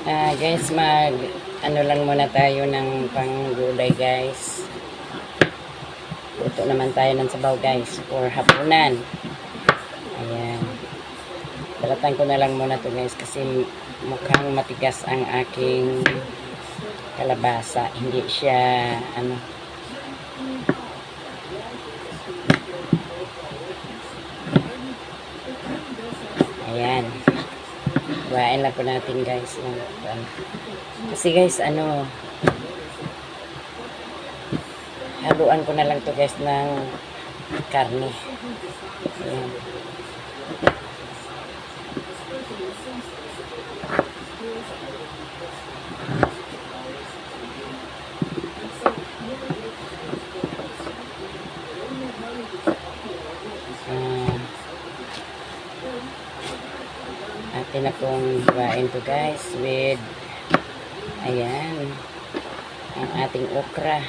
Guys, ano lang muna tayo ng panggulay guys. Luto naman tayo ng sabaw guys for hapunan. Ayan. Balatan ko na lang muna to guys kasi mukhang matigas ang aking kalabasa. Hindi siya ayan. Buhain lang po natin guys. Kasi guys haluan ko na lang to guys ng karne. Ayan. Atin na pong hiwain to guys with ayan ang ating okra.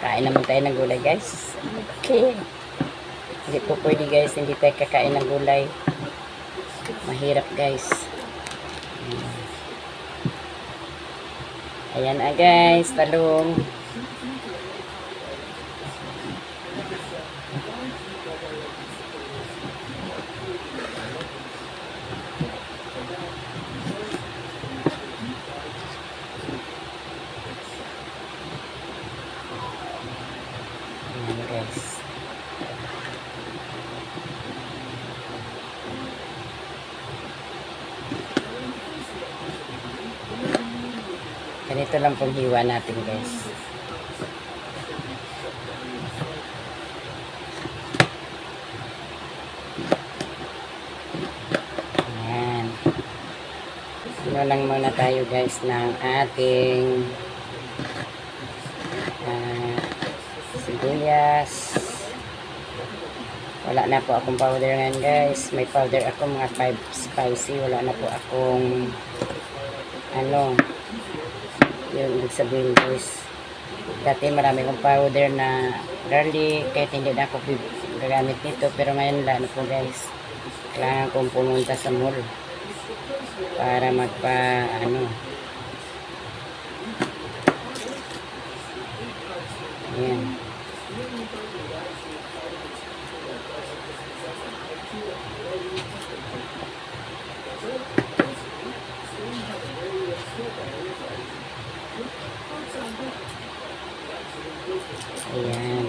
Kain naman tayo ng gulay guys. Okay, hindi po pwede guys hindi tayo kakain ng gulay, mahirap guys. Ayan guys, talong. Guys, ganito lang pong hiwa natin guys. Ayan. Ano lang muna tayo guys ng ating sibuyas. Wala na po akong powder ngayon guys. May powder ako mga 5 spicy. Wala na po akong yun ibig sabihin guys. Dati marami akong powder na garlic kahit hindi na ako gagamit nito, pero ngayon wala na po guys. Kailangan kong pumunta sa mall para magpa ayan. Ayan.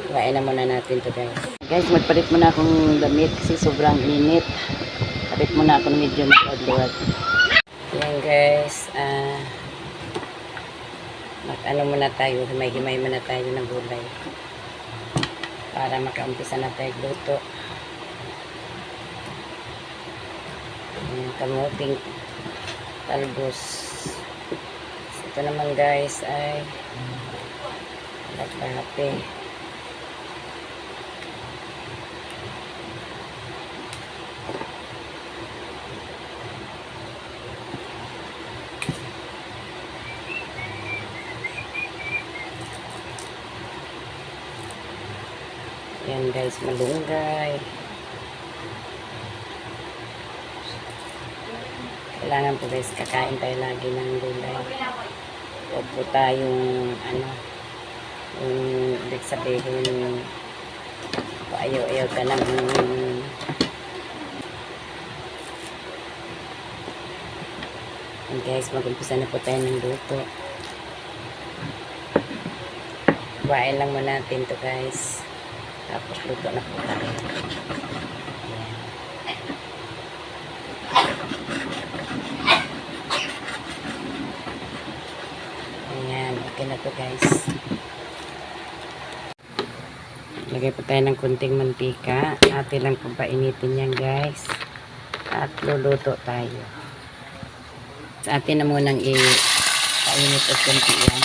Kuhain na muna natin to guys. Guys, magpalit muna akong damit kasi sobrang init. Palit muna akong medyo mag-adluwag. Ayan guys. Muna tayo. Himay-himay muna tayo ng gulay. Para makaumpisa na tayo luto. Ayan, kamuting talbos. Ito naman guys ay lagpate. Yan guys, malunggay. Kailangan po guys, kakain tayo lagi ng gulay. Huwag po tayong yung ibig sabihin ayaw ka ng guys, mag-umpisa na po tayo ng luto. Buhain lang muna natin to guys, tapos luto na po tayo. Ayan, okay na to guys. Lagay po tayo ng kunting mantika. Atin lang po painitin yan guys. At luluto tayo. Sa atin na munang i-painit at kunti yan.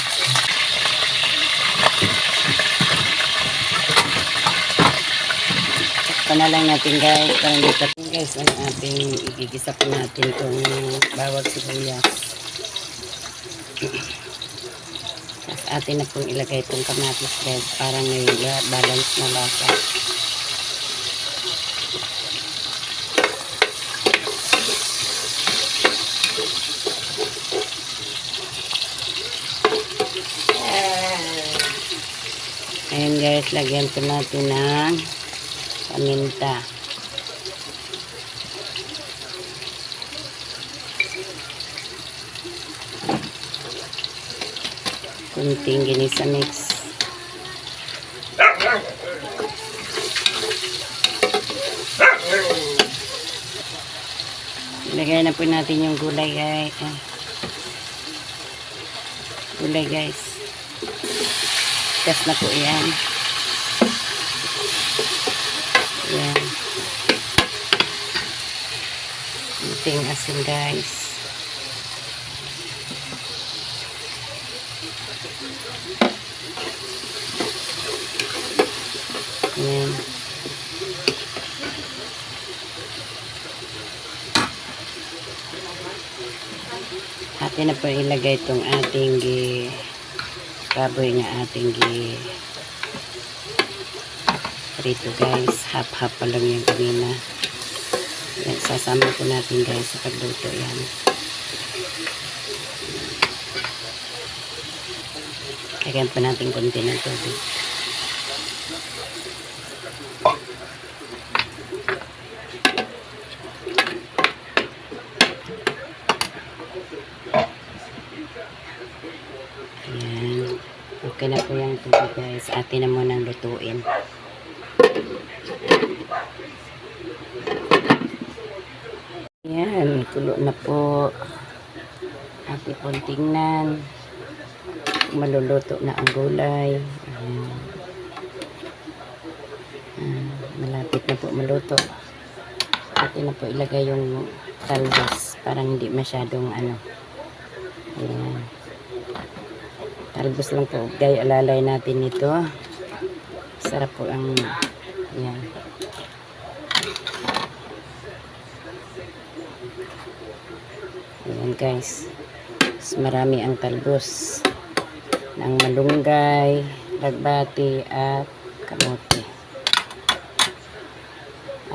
Takpan na lang natin guys. Parang dito guys, ang ating igigisa po natin itong bawang sibuyas. Atin na pong ilagay itong kamatis guys para may balance na lasa. guys, lagyan po natin ng paminta. Kunting ginisa mix. Ilagay na po natin yung gulay guys. Gulay guys. Gas na po yan. Yan. Kunting asin guys. Yan. Atin na po ilagay itong ating baboy nga ating rito guys. Half-half pa lang yung kanina. Yan, sasama po natin guys sa pagluto yan. Lagyan pa natin konti ng tubig. Ayan. Okay na po yung tubig guys. Atin na munang lutuin. Ayan. Kulo na po. Atin pong tingnan. Maluluto na ang gulay. Ayan. Malapit na po maluto. Atin na po ilagay yung talbos. Parang hindi masyadong ano. Ayan. Talbos lang po. Gaya alalay natin ito. Sarap po ang yan. Ayan guys. Mas marami ang talbos ng malunggay, lagbati at kamote.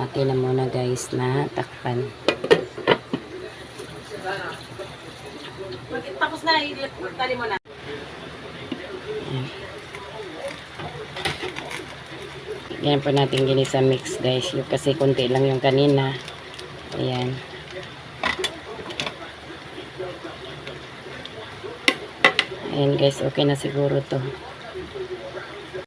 Atin na muna guys na takpan. Tapos na, tali mo na. Yan po natin ginisa mix guys. Yung kasi konti lang yung kanina. Ayan. Ayan guys, okay na siguro to.